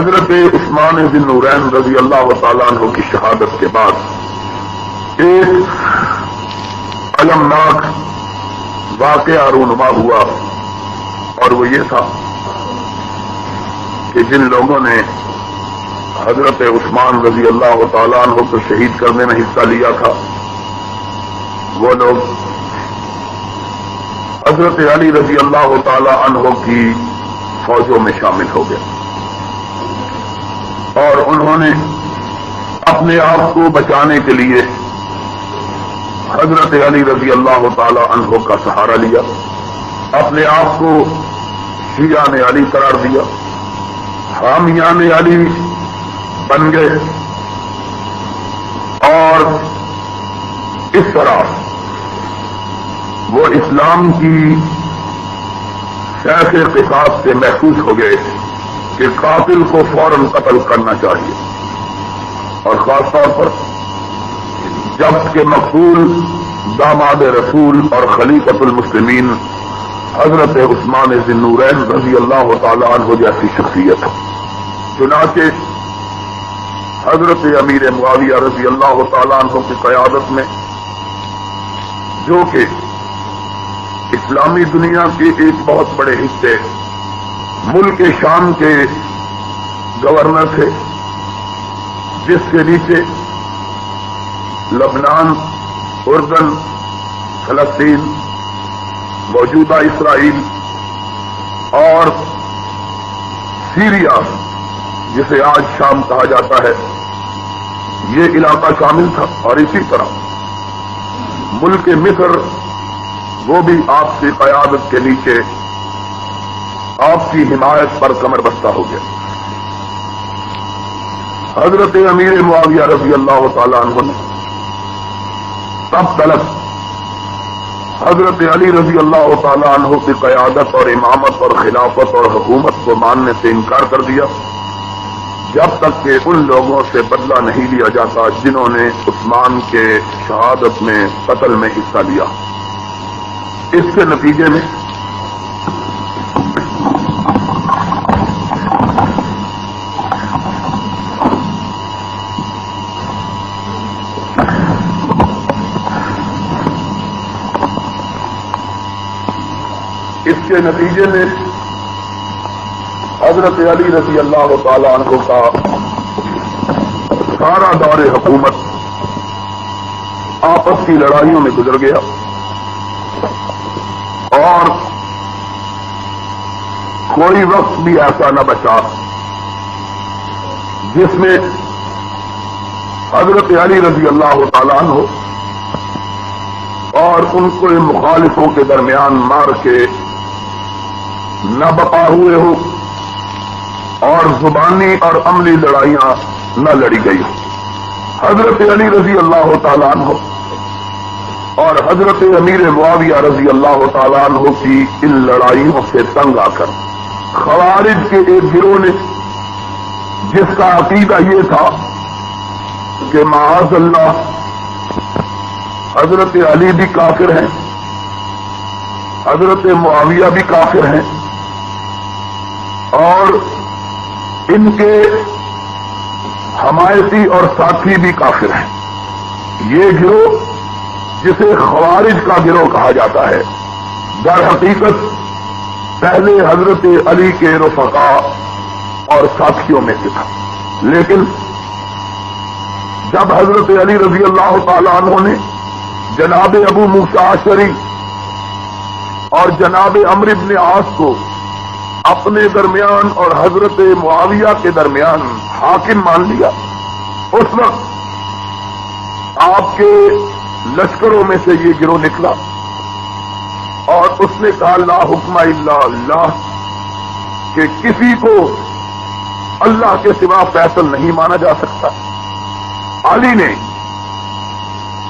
حضرت عثمان ذی النورین رضی اللہ تعالیٰ عنہ کی شہادت کے بعد ایک المناک واقعہ رونما ہوا، اور وہ یہ تھا کہ جن لوگوں نے حضرت عثمان رضی اللہ تعالیٰ عنہ کو شہید کرنے میں حصہ لیا تھا، وہ لوگ حضرت علی رضی اللہ تعالیٰ عنہ کی فوجوں میں شامل ہو گئے، اور انہوں نے اپنے آپ کو بچانے کے لیے حضرت علی رضی اللہ تعالیٰ عنہ کا سہارا لیا، اپنے آپ کو شیعان علی قرار دیا، حامیان علی بن گئے، اور اس طرح وہ اسلام کی شیخ قصاص سے محفوظ ہو گئے کہ قاتل کو فوراً قتل کرنا چاہیے، اور خاص طور پر جب کہ مقتول داماد رسول اور خلیفۃ المسلمین حضرت عثمان ذی النورین رضی اللہ تعالی عنہ جیسی شخصیت ہو۔ چنانچہ حضرت امیر معاویہ رضی اللہ تعالی عنہ کی قیادت میں، جو کہ اسلامی دنیا کے ایک بہت بڑے حصے ملک شام کے گورنر تھے، جس کے نیچے لبنان، اردن، فلسطین، موجودہ اسرائیل اور سیریا جسے آج شام کہا جاتا ہے، یہ علاقہ شامل تھا، اور اسی طرح ملک مصر وہ بھی آپ کی قیادت کے نیچے آپ کی حمایت پر کمر بستہ ہو گیا۔ حضرت امیر معاویہ رضی اللہ تعالی عنہ نے تب تلک حضرت علی رضی اللہ تعالی عنہ کی قیادت اور امامت اور خلافت اور حکومت کو ماننے سے انکار کر دیا، جب تک کہ ان لوگوں سے بدلہ نہیں لیا جاتا جنہوں نے عثمان کے شہادت میں قتل میں حصہ لیا۔ اس کے نتیجے میں حضرت علی رضی اللہ تعالی عنہ کا سارا دور حکومت آپس کی لڑائیوں میں گزر گیا، اور کوئی وقت بھی ایسا نہ بچا جس میں حضرت علی رضی اللہ تعالی عنہ اور ان کو مخالفوں کے درمیان مار کے نہ بپا ہوئے ہو، اور زبانی اور عملی لڑائیاں نہ لڑی گئی ہو۔ حضرت علی رضی اللہ تعالی عنہ اور حضرت امیر معاویہ رضی اللہ تعالی عنہ کی ان لڑائیوں سے تنگ آ کر خوارج کے ایک گروہ نے، جس کا عقیدہ یہ تھا کہ معاذ اللہ حضرت علی بھی کافر ہیں، حضرت معاویہ بھی کافر ہیں، اور ان کے حمایتی اور ساتھی بھی کافر ہیں، یہ گروہ جسے خوارج کا گروہ کہا جاتا ہے، در حقیقت پہلے حضرت علی کے رفقاء اور ساتھیوں میں سے تھا، لیکن جب حضرت علی رضی اللہ تعالی عنہ نے جناب ابو موسیٰ اشعری اور جناب عمرو بن عاص کو اپنے درمیان اور حضرت معاویہ کے درمیان حاکم مان لیا، اس وقت آپ کے لشکروں میں سے یہ گروہ نکلا اور اس نے کہا لا حکم الا اللہ، کہ کسی کو اللہ کے سوا فیصل نہیں مانا جا سکتا۔ علی نے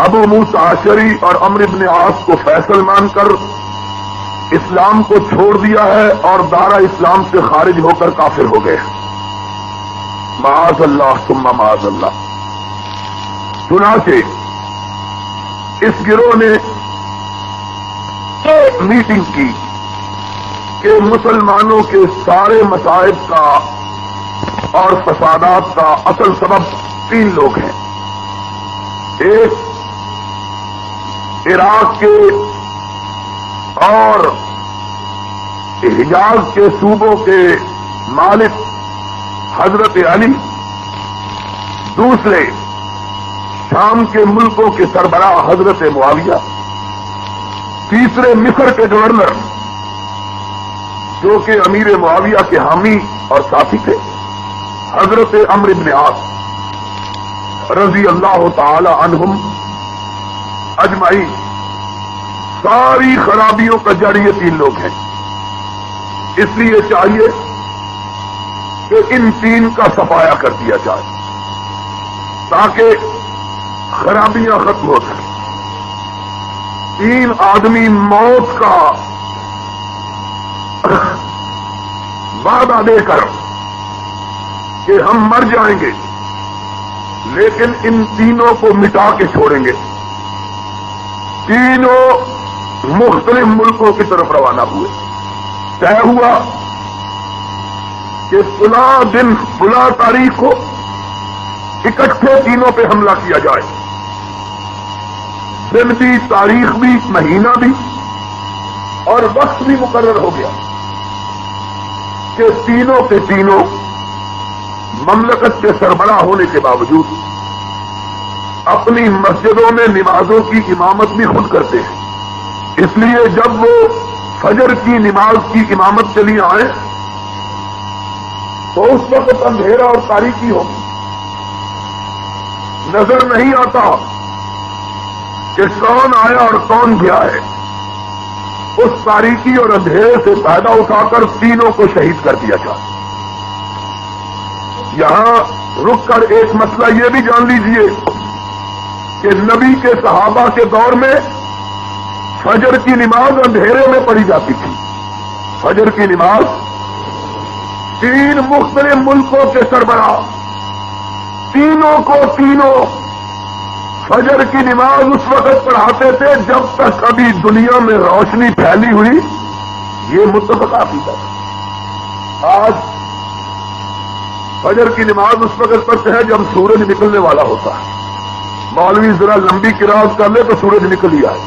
ابو موسیٰ اشعری اور عمرو بن عاص کو فیصل مان کر اسلام کو چھوڑ دیا ہے اور دارہ اسلام سے خارج ہو کر کافر ہو گئے، معاذ اللہ ثم معاذ اللہ۔ چنانچہ اس گروہ نے ایک میٹنگ کی کہ مسلمانوں کے سارے مصائب کا اور فسادات کا اصل سبب 3 لوگ ہیں. ایک عراق کے اور حجاز کے صوبوں کے مالک حضرت علی، دوسرے شام کے ملکوں کے سربراہ حضرت معاویہ، تیسرے مصر کے گورنر جو کہ امیر معاویہ کے حامی اور ساتھی تھے حضرت عمرو بن عاص رضی اللہ تعالی عنہم اجمعین. ساری خرابیوں کا جڑ یہ 3 لوگ ہیں. اس لیے چاہیے کہ ان 3 کا صفایا کر دیا جائے تاکہ خرابیاں ختم ہو سکیں. 3 آدمی موت کا وعدہ دے کر کہ ہم مر جائیں گے لیکن ان تینوں کو مٹا کے چھوڑیں گے. تینوں مختلف ملکوں کی طرف روانہ ہوئے. طے ہوا کہ فلاں دن فلاں تاریخ کو اکٹھے تینوں پہ حملہ کیا جائے. دن بھی، تاریخ بھی، مہینہ بھی اور وقت بھی مقرر ہو گیا کہ تینوں کے تینوں مملکت کے سربراہ ہونے کے باوجود اپنی مسجدوں میں نمازوں کی امامت بھی خود کرتے ہیں. اس لیے جب وہ فجر کی نماز کی امامت کے لیے آئے تو اس وقت اندھیرا اور تاریکی ہوگی. نظر نہیں آتا کہ کون آیا اور کون گیا ہے. اس تاریکی اور اندھیرے سے فائدہ اٹھا کر تینوں کو شہید کر دیا جائے. یہاں رک کر ایک مسئلہ یہ بھی جان لیجئے کہ نبی کے صحابہ کے دور میں فجر کی نماز اندھیرے میں پڑھی جاتی تھی. فجر کی نماز 3 مختلف ملکوں کے سربراہ تینوں کو فجر کی نماز اس وقت پڑھاتے تھے جب تک ابھی دنیا میں روشنی پھیلی ہوئی. یہ متفق عقیدہ ہے. آج فجر کی نماز اس وقت پڑھتے ہیں جب سورج نکلنے والا ہوتا ہے. مولوی ذرا لمبی قرات کر لے تو سورج نکل ہی آئے.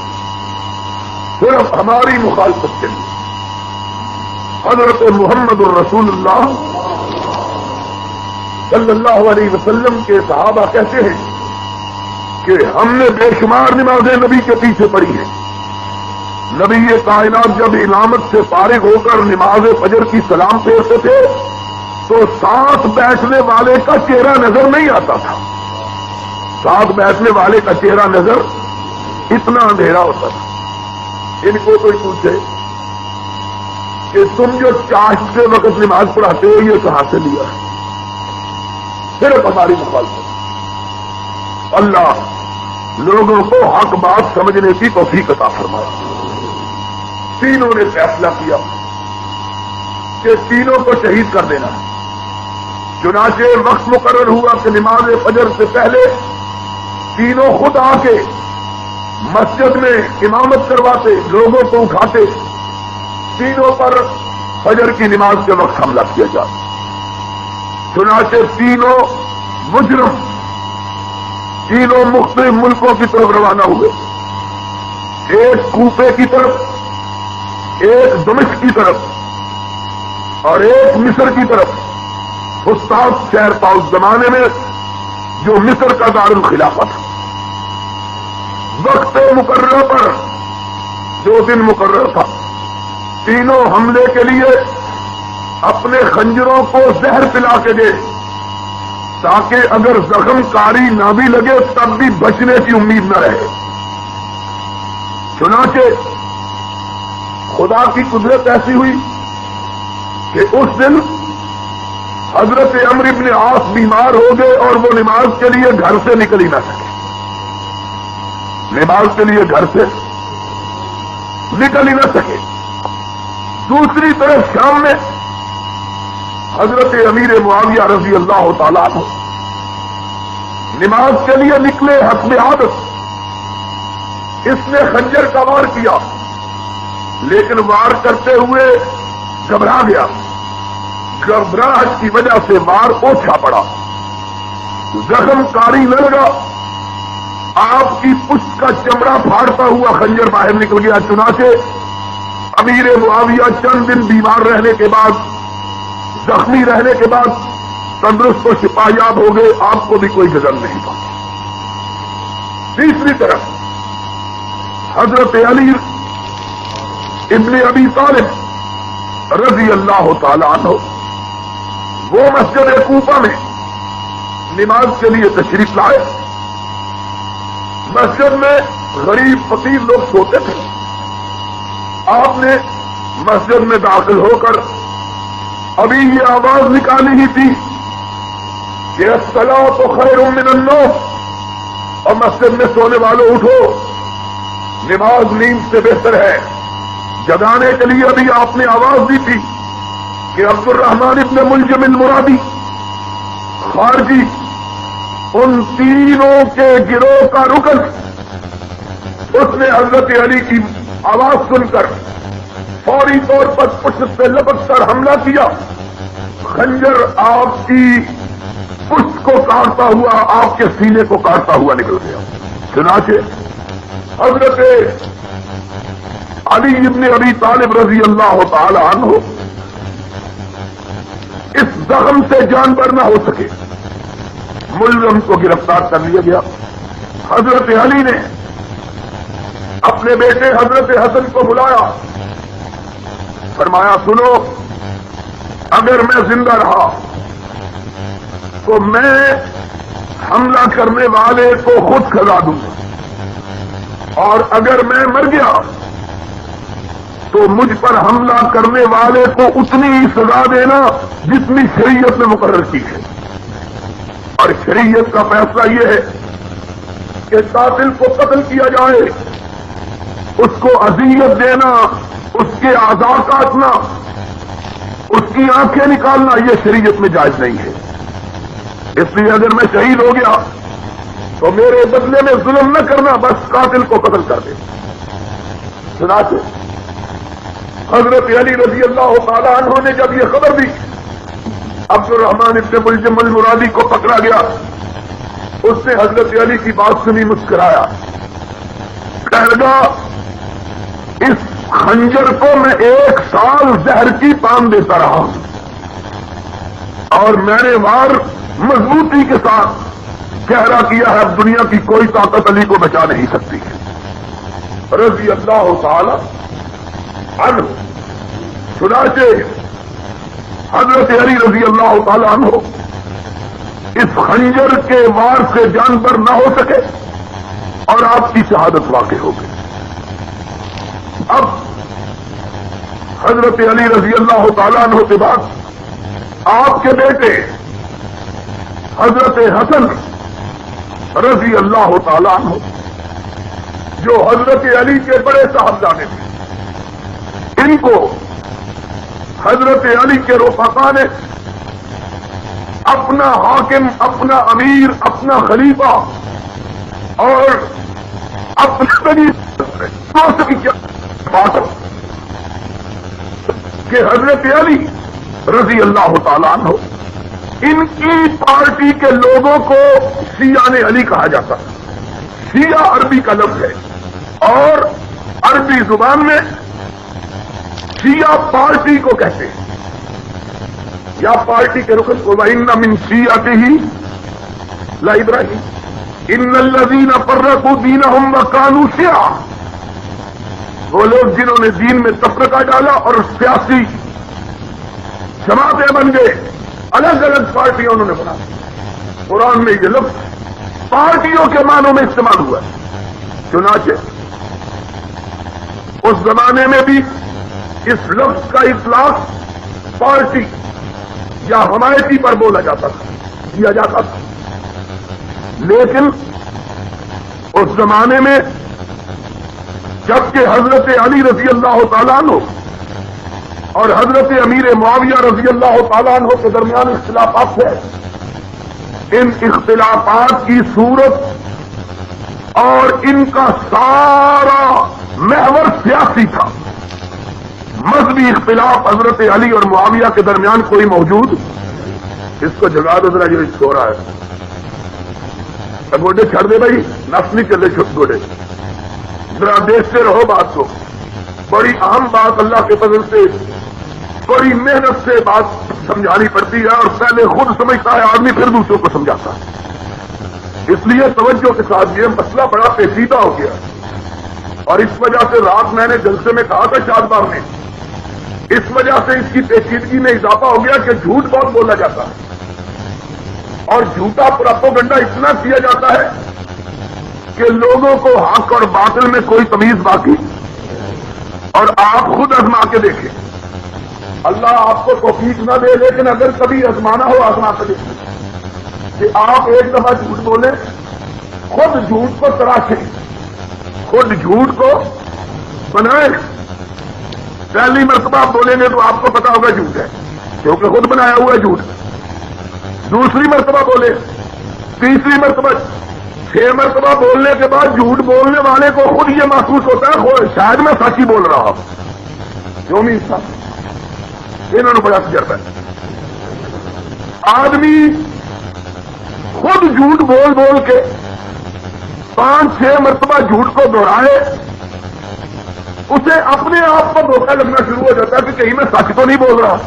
صرف ہماری مخالفت کے لیے حضرت محمد الرسول اللہ صلی اللہ علیہ وسلم کے صحابہ کہتے ہیں کہ ہم نے بے شمار نمازیں نبی کے پیچھے پڑھی ہیں. نبی یہ کائنات جب امامت سے فارغ ہو کر نماز فجر کی سلام پھیرتے تھے تو ساتھ بیٹھنے والے کا چہرہ نظر نہیں آتا تھا. ساتھ بیٹھنے والے کا چہرہ نظر اتنا اندھیرا ہوتا تھا. ان کو کوئی پوچھے کہ تم جو چاشتے وقت نماز پڑھاتے ہو یہ کہاں سے لیا ہے؟ صرف ہماری مخالفت. اللہ لوگوں کو حق بات سمجھنے کی توفیق عطا فرمائے. تینوں نے فیصلہ کیا کہ تینوں کو شہید کر دینا ہے. چنانچہ وقت مقرر ہوا کہ نماز فجر سے پہلے تینوں خود آ کے مسجد میں امامت کرواتے، لوگوں کو اٹھاتے. تینوں پر فجر کی نماز کے وقت حملہ کیا جاتا. چنانچہ تینوں مجرم تینوں مختلف ملکوں کی طرف روانہ ہوئے. ایک کوفے کی طرف، ایک دمشق کی طرف اور ایک مصر کی طرف. استاد شہر تھا اس زمانے میں جو مصر کا دارالخلافہ تھا. وقت مقررہ پر جو دن مقرر تھا تینوں حملے کے لیے اپنے خنجروں کو زہر پلا کے دے تاکہ اگر زخم کاری نہ بھی لگے تب بھی بچنے کی امید نہ رہے. چنانچہ خدا کی قدرت ایسی ہوئی کہ اس دن حضرت عمرو بن عاص بیمار ہو گئے اور وہ نماز کے لیے گھر سے نکل ہی نہ سکے. نماز کے لیے گھر سے نکل ہی نہ سکے. دوسری طرف شام میں حضرت امیر معاویہ رضی اللہ تعالیٰ عنہ نماز کے لیے نکلے حسب عادت. اس نے خنجر کا وار کیا لیکن وار کرتے ہوئے گھبرا گیا. گھبراہٹ کی وجہ سے وار اوچھا پڑا، زخم کاری نہ لگا، آپ کی پشت کا چمڑا پھاڑتا ہوا خنجر باہر نکل گیا۔ چنانچہ امیر معاویہ چند دن بیمار رہنے کے بعد، زخمی رہنے کے بعد تندرست و شفایاب ہو گئے، آپ کو بھی کوئی غضب نہیں تھا۔ تیسری طرف حضرت علی ابن ابی طالب رضی اللہ تعالی عنہ وہ مسجد کوفہ میں نماز کے لیے تشریف لائے۔ مسجد میں غریب فقیر لوگ سوتے تھے، آپ نے مسجد میں داخل ہو کر ابھی یہ آواز نکالی ہی تھی کہ الصلاۃ خیر من النوم، اور مسجد میں سونے والوں اٹھو، نماز نیند سے بہتر ہے۔ جگانے کے لیے ابھی آپ نے آواز دی تھی کہ عبد الرحمن ابن ملجم المرادی خارجی ان تینوں کے گروہ کا رکن، اس نے حضرت علی کی آواز سن کر فوری طور پر پشت سے لپک کر حملہ کیا، خنجر آپ کی پشت کو کاٹتا ہوا، آپ کے سینے کو کاٹتا ہوا نکل گیا۔ چنانچہ حضرت علی ابن ابی طالب رضی اللہ تعالی عنہ اس زخم سے جانبر نہ ہو سکے، ملزم کو گرفتار کر لیا گیا۔ حضرت علی نے اپنے بیٹے حضرت حسن کو بلایا، فرمایا سنو، اگر میں زندہ رہا تو میں حملہ کرنے والے کو خود سزا دوں گا، اور اگر میں مر گیا تو مجھ پر حملہ کرنے والے کو اتنی ہی سزا دینا جتنی شریعت نے مقرر کی ہے۔ اور شریعت کا فیصلہ یہ ہے کہ قاتل کو قتل کیا جائے، اس کو اذیت دینا، اس کے اعضاء کاٹنا، اس کی آنکھیں نکالنا، یہ شریعت میں جائز نہیں ہے۔ اس لیے اگر میں شہید ہو گیا تو میرے بدلے میں ظلم نہ کرنا، بس قاتل کو قتل کر دے۔ چنانچہ حضرت علی رضی اللہ تعالی عنہ نے جب یہ خبر دی، عبد الرحمن ابن ملجم المرادی کو پکڑا گیا، اس نے حضرت علی کی بات سنی، مسکرایا، کہہ لگا اس خنجر کو میں 1 سال زہر کی پان دیتا رہا ہوں، اور میں نے وار مضبوطی کے ساتھ گہرا کیا ہے، اب دنیا کی کوئی طاقت علی کو بچا نہیں سکتی ہے رضی اللہ تعالی عنہ۔ چنانچہ حضرت علی رضی اللہ تعالی عنہ اس خنجر کے وار سے جانبر نہ ہو سکے اور آپ کی شہادت واقع ہو گئی۔ اب حضرت علی رضی اللہ تعالی عنہ کے بعد آپ کے بیٹے حضرت حسن رضی اللہ تعالی عنہ، جو حضرت علی کے بڑے صاحبزادے تھے، ان کو حضرت علی کے رفقا نے اپنا حاکم، اپنا امیر، اپنا خلیفہ اور اپنی کہ حضرت علی رضی اللہ تعالیٰ عنہ، ان کی پارٹی کے لوگوں کو شیعہ علی کہا جاتا ہے۔ شیعہ عربی کا لفظ ہے، اور عربی زبان میں شیعہ پارٹی کو کہتے ہیں، یا پارٹی کے رکن کو۔ وَإِنَّ مِن شِيعَتِهِ لَإِبْرَاهِيمَ إِنَّ الَّذِينَ فَرَّقُوا دِينَهُمْ وَكَانُوا شِيَعًا، وہ لوگ جنہوں نے دین میں تفرقہ ڈالا اور سیاسی جماعتیں بن گئے، الگ الگ پارٹیاں انہوں نے بنا۔ قرآن میں یہ لفظ پارٹیوں کے معنوں میں استعمال ہوا ہے۔ چنانچہ اس زمانے میں بھی اس لفظ کا اطلاق پارٹی یا حمایتی پر بولا جاتا تھا، کیا جاتا تھا، لیکن اس زمانے میں جبکہ حضرت علی رضی اللہ تعالیٰ عنہ اور حضرت امیر معاویہ رضی اللہ تعالیٰ عنہ کے درمیان اختلافات تھے، ان اختلافات کی صورت اور ان کا سارا محور سیاسی تھا، مذہبی اختلاف حضرت علی اور معاویہ کے درمیان کوئی موجود؟ اس کو جگا دو ذرا، جو سو رہا ہے گوڈے چھڑ دے بھائی، نفس نہیں چلے گوڈے، ذرا دیکھتے رہو بات کو. بڑی اہم بات، اللہ کے فضل سے بڑی محنت سے بات سمجھانی پڑتی ہے، اور پہلے خود سمجھتا ہے آدمی پھر دوسروں کو سمجھاتا ہے. اس لیے توجہ کے ساتھ، یہ مسئلہ بڑا پیچیدہ ہو گیا، اور اس وجہ سے رات میں نے جلسے میں کہا تھا شاد باغ میں، اس وجہ سے اس کی پیچیدگی میں اضافہ ہو گیا کہ جھوٹ بہت بولا جاتا ہے، اور جھوٹا پروپیگنڈا اتنا کیا جاتا ہے کہ لوگوں کو حق اور باطل میں کوئی تمیز باقی. اور آپ خود آزما کے دیکھیں، اللہ آپ کو توفیق نہ دے، لیکن اگر کبھی آزمانا ہو آزما کے دیکھیں کہ آپ ایک دفعہ جھوٹ بولیں، خود جھوٹ کو تراشیں، خود جھوٹ کو بنائیں. پہلی مرتبہ آپ بولیں گے تو آپ کو پتا ہوگا جھوٹ ہے، کیونکہ خود بنایا ہوا ہے جھوٹ. دوسری مرتبہ بولے، تیسری مرتبہ، 6 مرتبہ بولنے کے بعد جھوٹ بولنے والے کو خود یہ محسوس ہوتا ہے شاید میں سچ ہی بول رہا ہوں. کیوں نہیں صاحب، انہوں نے بڑا تجربہ ہے. آدمی خود جھوٹ بول بول کے 5-6 مرتبہ جھوٹ کو دوہرائے، اسے اپنے آپ کو دھوکہ لگنا شروع ہو جاتا ہے کہ کہیں میں سچ تو نہیں بول رہا.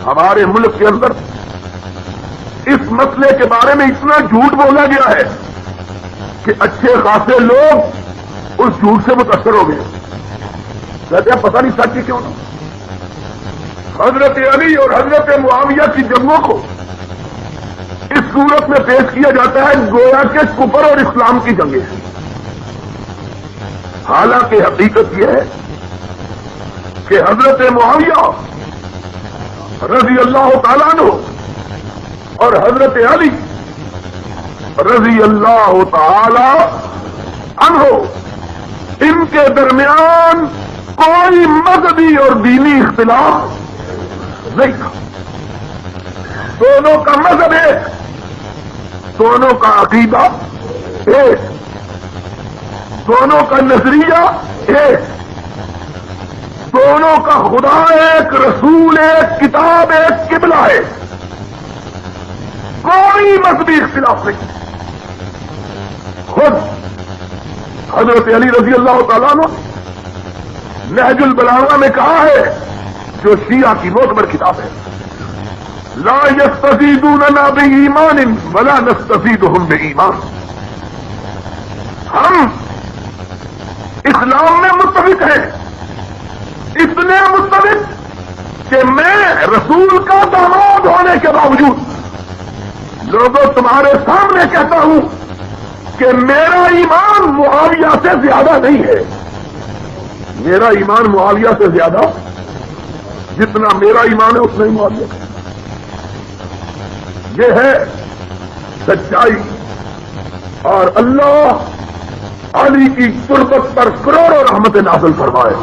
ہمارے ملک کے اندر اس مسئلے کے بارے میں اتنا جھوٹ بولا گیا ہے کہ اچھے خاصے لوگ اس جھوٹ سے متاثر ہو گئے، کہتے ہیں پتہ نہیں سچ کیوں نہ. حضرت علی اور حضرت معاویہ کی جنگوں کو اس صورت میں پیش کیا جاتا ہے گویا کہ کفر اور اسلام کی جنگیں ہیں. حالانکہ حقیقت یہ ہے کہ حضرت معاویہ رضی اللہ تعالیٰ عنہ اور حضرت علی رضی اللہ تعالی عنہ، ان کے درمیان کوئی مذہبی اور دینی اختلاف نہیں تھا. دونوں کا مذہب ایک، دونوں کا عقیدہ ایک، دونوں کا نظریہ ایک، دونوں کا خدا ایک، رسول ایک، کتاب ایک، قبلہ ایک. کوئی مذہبی اختلاف نہیں. خود حضرت علی رضی اللہ تعالیٰ عنہ نہج البلاغہ میں کہا ہے، جو شیعہ کی معتبر کتاب ہے، لا یستزیدوننا بایمان ولا نستزیدہم بایمان. ہم اسلام میں متفق ہیں، اتنے متفق کہ میں رسول کا داماد ہونے کے باوجود لوگوں تمہارے سامنے کہتا ہوں کہ میرا ایمان معاویہ سے زیادہ نہیں ہے. میرا ایمان معاویہ سے زیادہ، جتنا میرا ایمان ہے اتنا ہی معاویہ ہے. یہ ہے سچائی. اور اللہ علی کی قربت پر کروڑوں رحمت نازل فرمائے.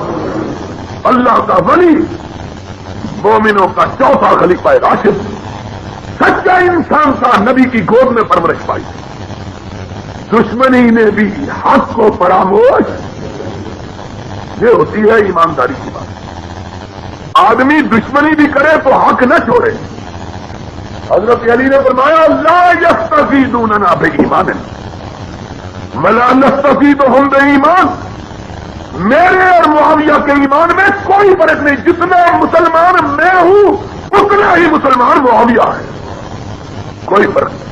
اللہ کا ولی، مومنوں کا چوتھا خلیفہ راشد، سچا انسان تھا، نبی کی گود میں پرورش پائی. دشمنی نے بھی حق کو فراموش. یہ ہوتی ہے ایمانداری کی بات. آدمی دشمنی بھی کرے تو حق نہ چھوڑے. حضرت علی نے فرمایا لا یستزیدوننا بایمان ولا نستزیدہم بایمان. میرے اور معاویہ کے ایمان میں کوئی فرق نہیں. جتنا مسلمان میں ہوں اتنا ہی مسلمان معاویہ ہے، کوئی فرق نہیں.